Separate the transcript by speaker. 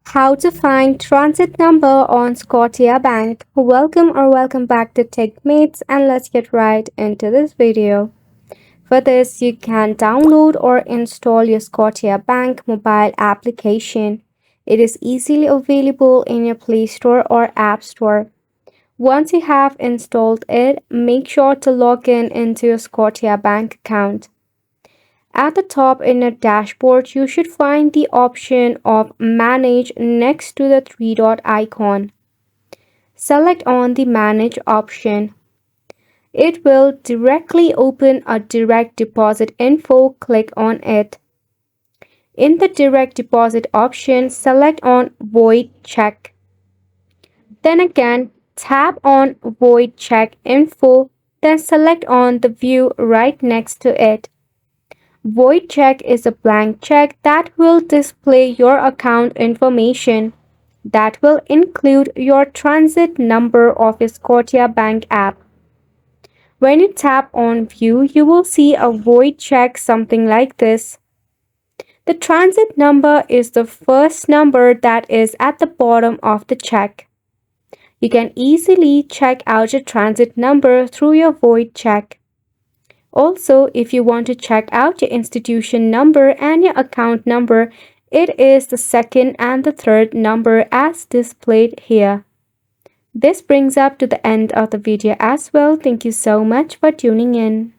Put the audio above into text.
Speaker 1: How to find transit number on Scotiabank. Welcome back to Techmates, and let's get right into this video. For this, you can download or install your Scotiabank mobile application. It is easily available in your Play Store or App Store. Once you have installed it, make sure to log in into your Scotiabank account. At the top in the dashboard, you should find the option of Manage next to the three-dot icon. Select on the Manage option. It will directly open a direct deposit info. Click on it. In the direct deposit option, select on Void Check. Then again, tap on Void Check Info, then select on the view right next to it. Void check is a blank check that will display your account information. That will include your transit number of your Scotiabank app. When you tap on View, you will see a void check something like this. The transit number is the first number that is at the bottom of the check. You can easily check out your transit number through your void check. Also, if you want to check out your institution number and your account number, it is the second and the third number as displayed here. This brings up to the end of the video as well. Thank you so much for tuning in.